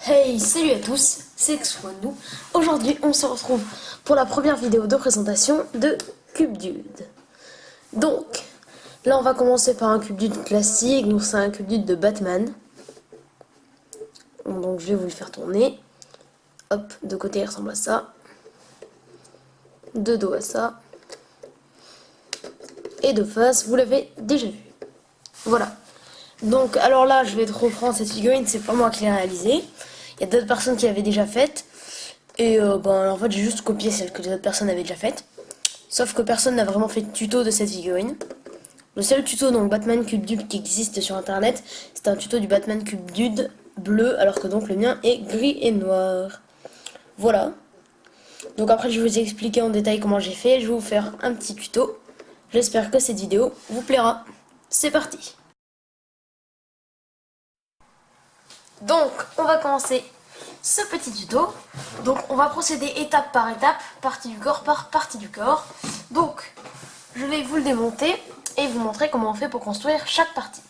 Hey, salut à tous, c'est Xwandu. Aujourd'hui, on se retrouve pour la première vidéo de présentation de CubeDude. Donc, là, on va commencer par un CubeDude classique. Donc, c'est un CubeDude de Batman. Donc, je vais vous le faire tourner. Hop, de côté, il ressemble à ça. De dos à ça. Et de face, vous l'avez déjà vu. Voilà. Donc, alors là, je vais te reprendre cette figurine. C'est pas moi qui l'ai réalisée. Il y a d'autres personnes qui l'avaient déjà faite. Et en fait, j'ai juste copié celle que les autres personnes avaient déjà faite. Sauf que personne n'a vraiment fait de tuto de cette figurine. Le seul tuto, donc Batman CubeDude, qui existe sur internet, c'est un tuto du Batman CubeDude bleu, alors que donc le mien est gris et noir. Voilà. Donc après, je vais vous expliquer en détail comment j'ai fait. Je vais vous faire un petit tuto. J'espère que cette vidéo vous plaira. C'est parti. Donc, on va commencer ce petit tuto. Donc, on va procéder étape par étape, partie du corps par partie du corps. Donc, je vais vous le démonter et vous montrer comment on fait pour construire chaque partie.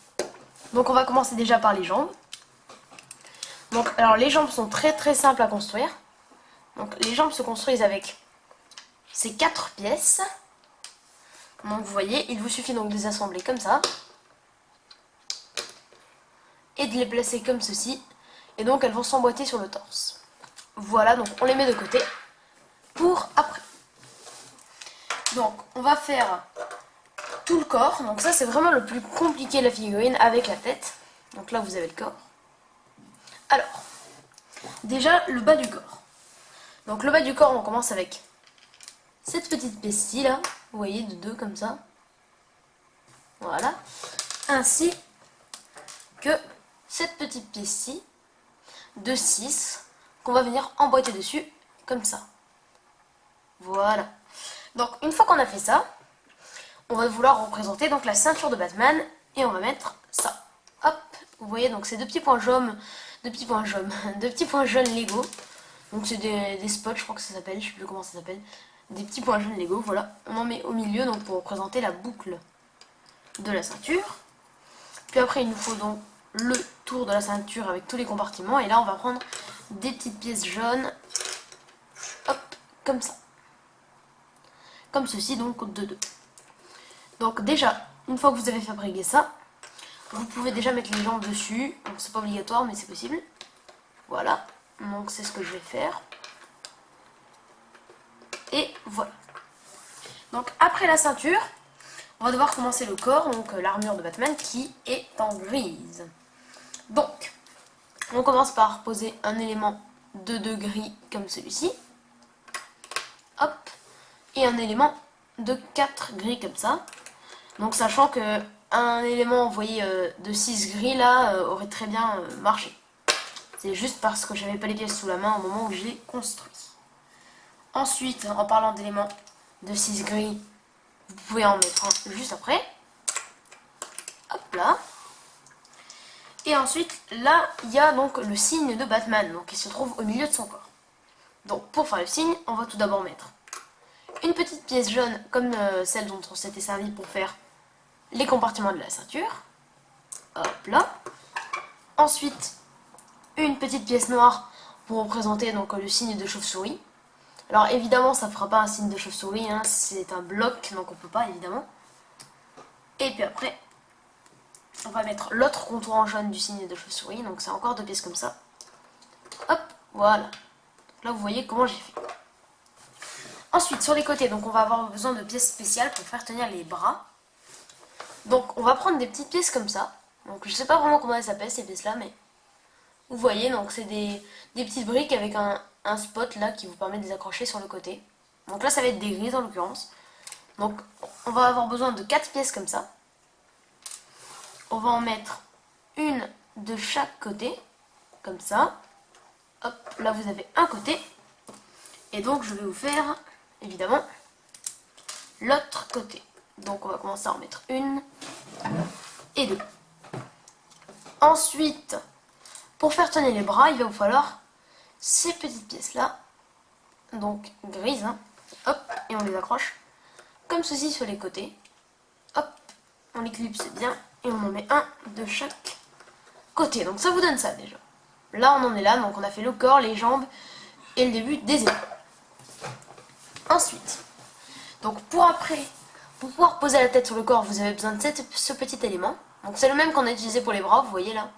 Donc, on va commencer déjà par les jambes. Donc, alors les jambes sont très simples à construire. Donc, les jambes se construisent avec ces 4 pièces. Donc, vous voyez, il vous suffit donc de les assembler comme ça. Et de les placer comme ceci. Et donc elles vont s'emboîter sur le torse. Voilà, donc on les met de côté pour après. Donc on va faire tout le corps. Donc ça c'est vraiment le plus compliqué de la figurine avec la tête. Donc là vous avez le corps. Alors, déjà le bas du corps. Donc le bas du corps on commence avec cette petite pièce-ci là. Vous voyez, de 2 comme ça. Voilà. Ainsi que cette petite pièce-ci de 6 qu'on va venir emboîter dessus comme ça. Voilà. Donc une fois qu'on a fait ça, on va vouloir représenter donc la ceinture de Batman et on va mettre ça. Hop, vous voyez donc ces deux petits points jaunes, deux petits points jaunes Lego. Donc c'est des spots, je crois que ça s'appelle, je sais plus comment ça s'appelle. Des petits points jaunes Lego, voilà. On en met au milieu donc pour représenter la boucle de la ceinture. Puis après il nous faut donc le tour de la ceinture avec tous les compartiments. Et là on va prendre des petites pièces jaunes. Hop, comme ça. Comme ceci, donc de 2. Donc déjà, une fois que vous avez fabriqué ça, vous pouvez déjà mettre les jambes dessus. Donc c'est pas obligatoire mais c'est possible. Voilà, donc c'est ce que je vais faire. Et voilà. Donc après la ceinture, on va devoir commencer le corps, donc l'armure de Batman qui est en grise. Donc, on commence par poser un élément de 2 gris comme celui-ci. Hop. Et un élément de 4 gris comme ça. Donc sachant que un élément, vous voyez, de 6 gris là aurait très bien marché. C'est juste parce que j'avais pas les pièces sous la main au moment où j'ai construit. Ensuite, en parlant d'éléments de 6 gris, vous pouvez en mettre un juste après. Hop là. Et ensuite, là, il y a donc le signe de Batman, donc qui se trouve au milieu de son corps. Donc pour faire le signe, on va tout d'abord mettre une petite pièce jaune comme celle dont on s'était servi pour faire les compartiments de la ceinture. Hop là. Ensuite, une petite pièce noire pour représenter donc le signe de chauve-souris. Alors évidemment, ça ne fera pas un signe de chauve-souris, hein, c'est un bloc, donc on ne peut pas évidemment. Et puis après, on va mettre l'autre contour en jaune du signe de chauve-souris, donc c'est encore 2 pièces comme ça. Hop, voilà. Donc là, vous voyez comment j'ai fait. Ensuite, sur les côtés, donc on va avoir besoin de pièces spéciales pour faire tenir les bras. Donc on va prendre des petites pièces comme ça. Donc je sais pas vraiment comment elles s'appellent ces pièces là, mais vous voyez, donc c'est des petites briques avec un spot là qui vous permet de les accrocher sur le côté. Donc là ça va être des grises en l'occurrence. Donc on va avoir besoin de 4 pièces comme ça. On va en mettre une de chaque côté, comme ça. Hop, là vous avez un côté. Et donc je vais vous faire évidemment l'autre côté. Donc on va commencer à en mettre une et 2. Ensuite, pour faire tenir les bras, il va vous falloir ces petites pièces là, donc grises, hein. Hop, et on les accroche comme ceci sur les côtés. Hop, on les clipse bien et on en met un de chaque côté. Donc ça vous donne ça déjà. là on en est là, donc on a fait le corps, les jambes et le début des épaules. Ensuite, donc pour pouvoir poser la tête sur le corps, vous avez besoin de ce petit élément. Donc c'est le même qu'on a utilisé pour les bras, vous voyez là,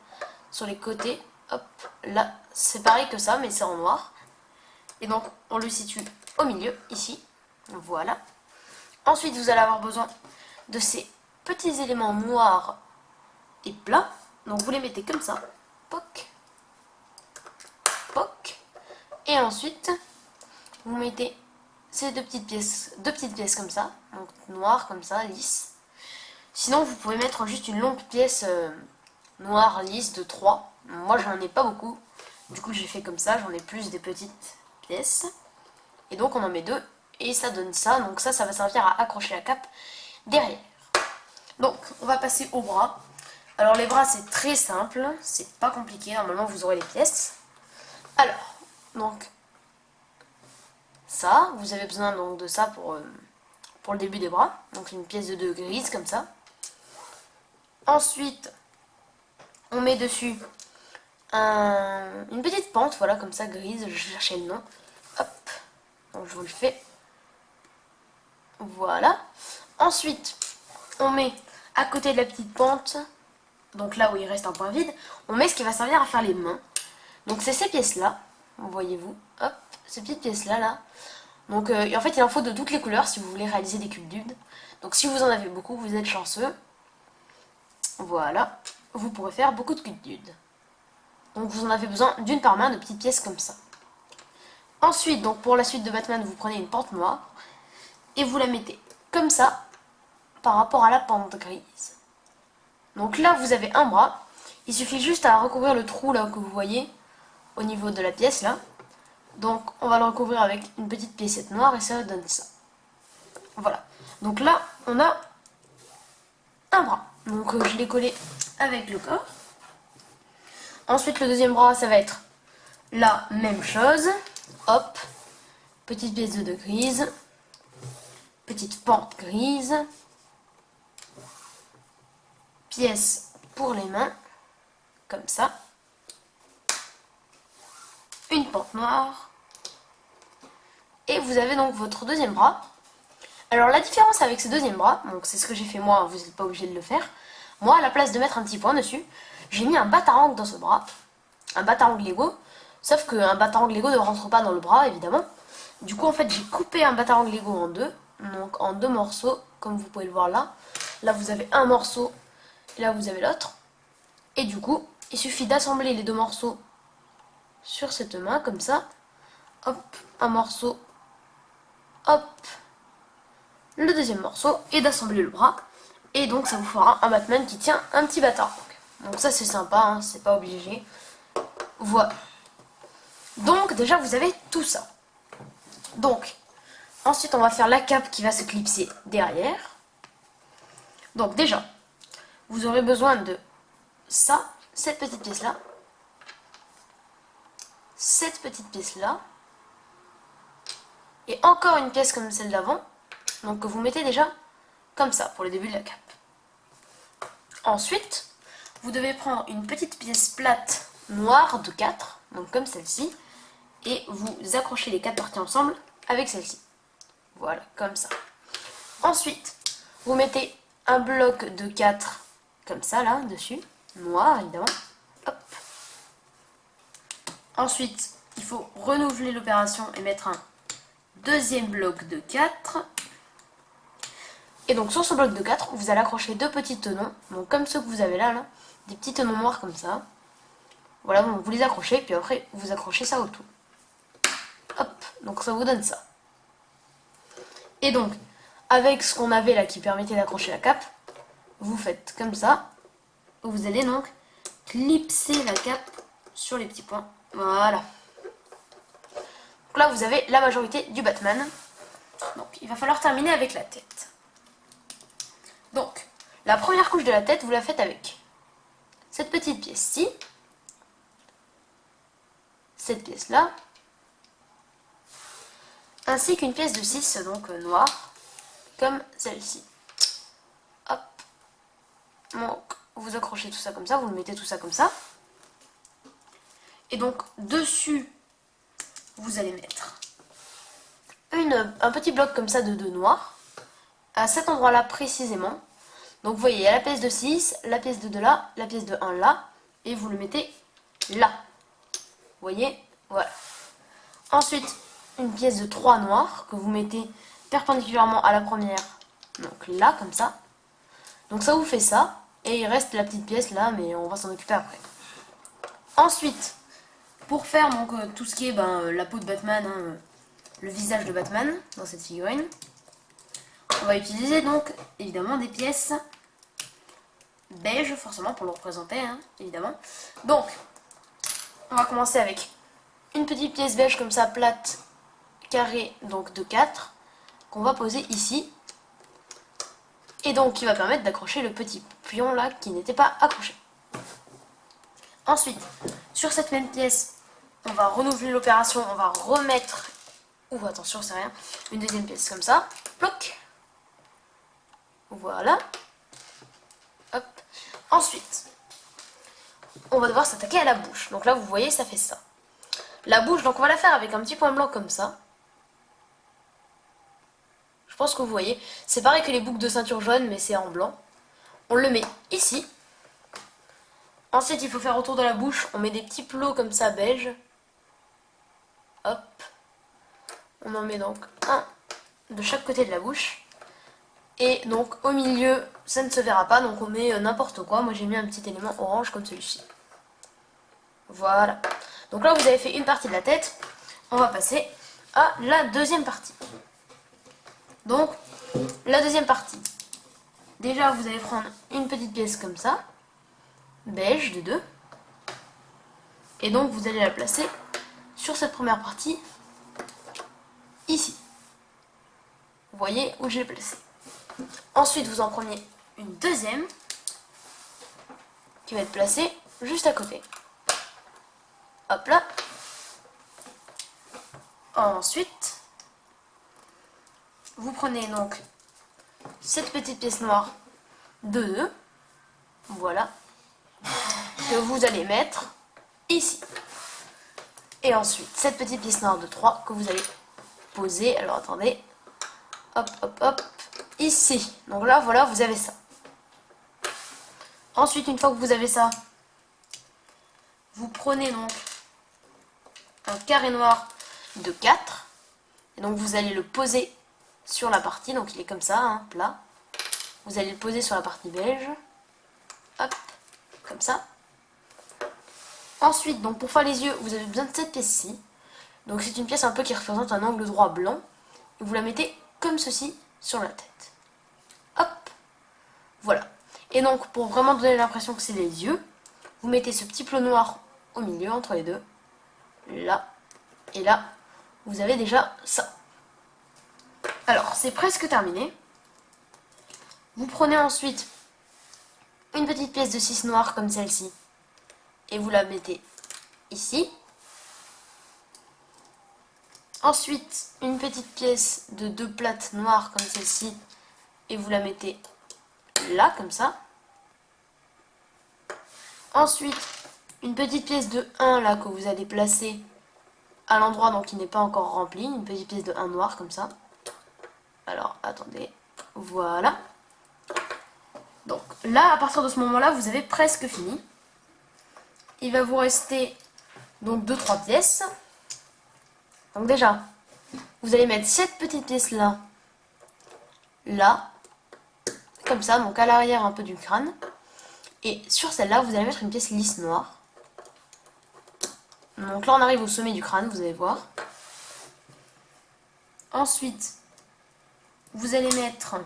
sur les côtés. Hop, là, c'est pareil que ça, mais c'est en noir. Et donc, on le situe au milieu, ici. Voilà. Ensuite, vous allez avoir besoin de ces petits éléments noirs et plats. Donc, vous les mettez comme ça. Poc. Poc. Et ensuite, vous mettez ces deux petites pièces comme ça. Donc, noires comme ça, lisses. Sinon, vous pouvez mettre juste une longue pièce noire, lisse de 3. Moi, j'en ai pas beaucoup. Du coup, j'ai fait comme ça. J'en ai plus des petites pièces. Et donc, on en met 2. Et ça donne ça. Donc ça va servir à accrocher la cape derrière. Donc, on va passer aux bras. Alors, les bras, c'est très simple. C'est pas compliqué. Normalement, vous aurez les pièces. Alors, donc, ça. Vous avez besoin donc de ça pour le début des bras. Donc, une pièce de 2 grise comme ça. Ensuite, on met dessus une petite pente, voilà, comme ça, grise. Je cherchais le nom. Hop. Donc, je vous le fais. Voilà. Ensuite, on met à côté de la petite pente, donc là où il reste un point vide, on met ce qui va servir à faire les mains. Donc, c'est ces pièces-là. Voyez-vous. Hop. Ces petites pièces-là, là. Donc, en fait, il en faut de toutes les couleurs si vous voulez réaliser des cubes dudes. Donc, si vous en avez beaucoup, vous êtes chanceux. Voilà. Vous pourrez faire beaucoup de cubes dudes. Donc, vous en avez besoin d'une par main de petites pièces comme ça. Ensuite, donc pour la suite de Batman, vous prenez une pente noire et vous la mettez comme ça par rapport à la pente grise. Donc là, vous avez un bras. Il suffit juste à recouvrir le trou là que vous voyez au niveau de la pièce là. Donc, on va le recouvrir avec une petite piécette noire et ça donne ça. Voilà. Donc là, on a un bras. Donc, je l'ai collé avec le corps. Ensuite, le deuxième bras, ça va être la même chose. Hop. Petite pièce de 2 grise. Petite pente grise. Pièce pour les mains. Comme ça. Une pente noire. Et vous avez donc votre deuxième bras. Alors la différence avec ce deuxième bras, donc c'est ce que j'ai fait moi, vous n'êtes pas obligé de le faire. Moi, à la place de mettre un petit point dessus, j'ai mis un batarang dans ce bras. Un batarang Lego. Sauf qu'un batarang Lego ne rentre pas dans le bras, évidemment. Du coup, en fait, j'ai coupé un batarang Lego en deux. Donc en 2 morceaux, comme vous pouvez le voir là. Là, vous avez un morceau et là, vous avez l'autre. Et du coup, il suffit d'assembler les 2 morceaux sur cette main, comme ça. Hop, un morceau. Hop, le deuxième morceau. Et d'assembler le bras. Et donc, ça vous fera un Batman qui tient un petit batarang. Donc ça, c'est sympa, hein, c'est pas obligé. Voilà. Donc, déjà, vous avez tout ça. Donc, ensuite, on va faire la cape qui va se clipser derrière. Donc, déjà, vous aurez besoin de ça, cette petite pièce-là. Cette petite pièce-là. Et encore une pièce comme celle d'avant. Donc, que vous mettez déjà comme ça, pour le début de la cape. Ensuite, vous devez prendre une petite pièce plate noire de 4, donc comme celle-ci. Et vous accrochez les 4 parties ensemble avec celle-ci. Voilà, comme ça. Ensuite, vous mettez un bloc de 4 comme ça, là, dessus. Noir, évidemment. Hop. Ensuite, il faut renouveler l'opération et mettre un deuxième bloc de 4. Et donc, sur ce bloc de 4, vous allez accrocher 2 petits tenons. Donc, comme ceux que vous avez là, des petits tenons noirs comme ça. Voilà, donc vous les accrochez, puis après, vous accrochez ça autour. Hop, donc ça vous donne ça. Et donc, avec ce qu'on avait là qui permettait d'accrocher la cape, vous faites comme ça. Vous allez donc clipser la cape sur les petits points. Voilà. Donc là, vous avez la majorité du Batman. Donc, il va falloir terminer avec la tête. Donc, la première couche de la tête, vous la faites avec cette petite pièce-ci. Cette pièce-là. Ainsi qu'une pièce de 6, donc noire, comme celle-ci. Hop. Donc, vous accrochez tout ça comme ça, vous mettez tout ça comme ça. Et donc dessus, vous allez mettre un petit bloc comme ça de 2 noirs, à cet endroit-là précisément. Donc vous voyez, il y a la pièce de 6, la pièce de 2 là, la pièce de 1 là, et vous le mettez là. Vous voyez, voilà. Ensuite, une pièce de 3 noirs que vous mettez perpendiculairement à la première, donc là, comme ça. Donc ça vous fait ça, et il reste la petite pièce là, mais on va s'en occuper après. Ensuite, pour faire donc tout ce qui est la peau de Batman, hein, le visage de Batman dans cette figurine, on va utiliser donc évidemment des pièces beige, forcément pour le représenter, hein, évidemment. Donc, on va commencer avec une petite pièce beige comme ça, plate, carrée, donc de 4, qu'on va poser ici. Et donc qui va permettre d'accrocher le petit pion là qui n'était pas accroché. Ensuite, sur cette même pièce, on va renouveler l'opération, on va remettre, ou attention c'est rien, une deuxième pièce comme ça, ploc, voilà, hop. Ensuite, on va devoir s'attaquer à la bouche, donc là vous voyez ça fait ça. La bouche, donc on va la faire avec un petit point blanc comme ça. Je pense que vous voyez, c'est pareil que les boucles de ceinture jaune mais c'est en blanc. On le met ici. Ensuite, il faut faire autour de la bouche. On met des petits plots comme ça, beige. Hop. On en met donc un de chaque côté de la bouche. Et donc, au milieu, ça ne se verra pas. Donc, on met n'importe quoi. Moi, j'ai mis un petit élément orange comme celui-ci. Voilà. Donc là, vous avez fait une partie de la tête. On va passer à la deuxième partie. Donc, la deuxième partie. Déjà, vous allez prendre une petite pièce comme ça. Beige de 2, et donc vous allez la placer sur cette première partie ici. Vous voyez où je l'ai placée. Ensuite vous en prenez une deuxième qui va être placée juste à côté. Hop là. Ensuite vous prenez donc cette petite pièce noire de 2, voilà, que vous allez mettre ici. Et ensuite, cette petite pièce noire de 3 que vous allez poser. Alors attendez. Hop, hop, hop. Ici. Donc là, voilà, vous avez ça. Ensuite, une fois que vous avez ça, vous prenez donc un carré noir de 4. Et donc vous allez le poser sur la partie. Donc il est comme ça, hein, plat. Vous allez le poser sur la partie beige. Hop, comme ça. Ensuite, donc pour faire les yeux, vous avez besoin de cette pièce-ci. Donc c'est une pièce un peu qui représente un angle droit blanc. Et vous la mettez comme ceci sur la tête. Hop, voilà. Et donc pour vraiment donner l'impression que c'est les yeux, vous mettez ce petit plot noir au milieu, entre les deux. Là, et là, vous avez déjà ça. Alors, c'est presque terminé. Vous prenez ensuite une petite pièce de 6 noir comme celle-ci. Et vous la mettez ici. Ensuite, une petite pièce de 2 plates noires comme celle-ci. Et vous la mettez là, comme ça. Ensuite, une petite pièce de 1 là que vous allez placer à l'endroit donc qui n'est pas encore rempli. Une petite pièce de 1 noir comme ça. Alors, attendez. Voilà. Donc là, à partir de ce moment-là, vous avez presque fini. Il va vous rester donc 2-3 pièces. Donc déjà, vous allez mettre cette petite pièce là, là, comme ça, donc à l'arrière un peu du crâne. Et sur celle-là, vous allez mettre une pièce lisse noire. Donc là, on arrive au sommet du crâne, vous allez voir. Ensuite, vous allez mettre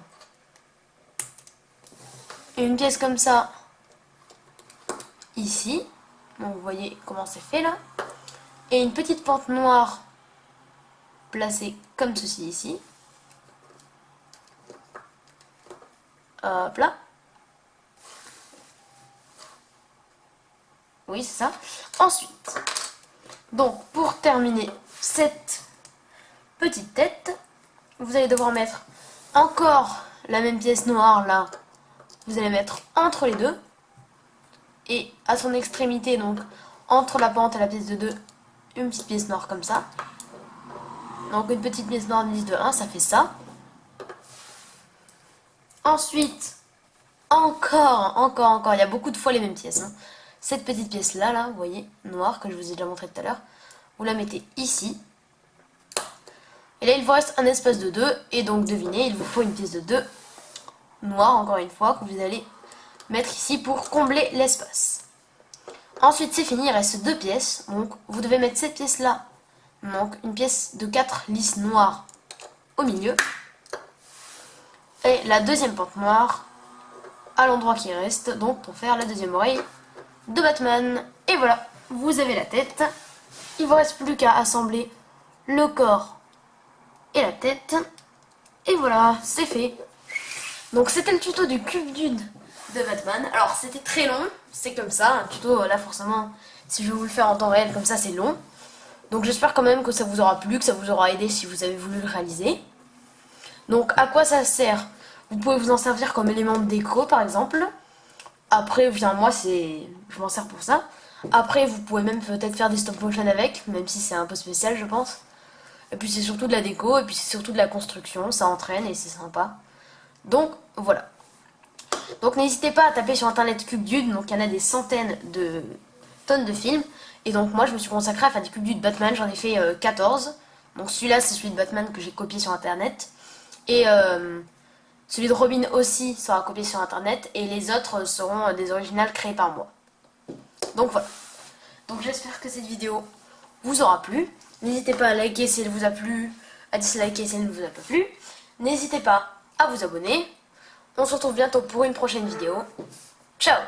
une pièce comme ça, ici. Donc vous voyez comment c'est fait là. Et une petite pente noire placée comme ceci ici. Hop là. Oui, c'est ça. Ensuite, donc pour terminer cette petite tête, vous allez devoir mettre encore la même pièce noire là. Vous allez mettre entre les deux. Et à son extrémité, donc entre la pente et la pièce de 2, une petite pièce noire comme ça. Donc une petite pièce noire d'indice de 1, ça fait ça. Ensuite, encore, il y a beaucoup de fois les mêmes pièces. Hein. Cette petite pièce là, vous voyez, noire, que je vous ai déjà montré tout à l'heure, vous la mettez ici. Et là, il vous reste un espace de 2, et donc devinez, il vous faut une pièce de 2 noire, encore une fois, que vous allez mettre ici pour combler l'espace. Ensuite, c'est fini, il reste 2 pièces, donc vous devez mettre cette pièce là, donc une pièce de 4 lisses noires au milieu, et la deuxième pente noire à l'endroit qui reste, donc pour faire la deuxième oreille de Batman. Et voilà, vous avez la tête. Il vous reste plus qu'à assembler le corps et la tête. Et voilà, c'est fait. Donc c'était le tuto du cube d'une de Batman. Alors c'était très long, c'est comme ça, un tuto là forcément, si je vais vous le faire en temps réel comme ça c'est long. Donc j'espère quand même que ça vous aura plu, que ça vous aura aidé si vous avez voulu le réaliser. Donc à quoi ça sert? Vous pouvez vous en servir comme élément de déco par exemple. Après, moi je m'en sers pour ça. Après vous pouvez même peut-être faire des stop motion avec, même si c'est un peu spécial je pense. Et puis c'est surtout de la déco, et puis c'est surtout de la construction, ça entraîne et c'est sympa. Donc voilà. Donc n'hésitez pas à taper sur internet cube dude, donc il y en a des centaines de tonnes de films. Et donc moi je me suis consacrée à faire des cubes dude Batman, j'en ai fait 14. Donc celui-là c'est celui de Batman que j'ai copié sur internet. Et celui de Robin aussi sera copié sur internet. Et les autres seront des originales créées par moi. Donc voilà. Donc j'espère que cette vidéo vous aura plu. N'hésitez pas à liker si elle vous a plu, à disliker si elle ne vous a pas plu. N'hésitez pas à vous abonner. On se retrouve bientôt pour une prochaine vidéo. Ciao!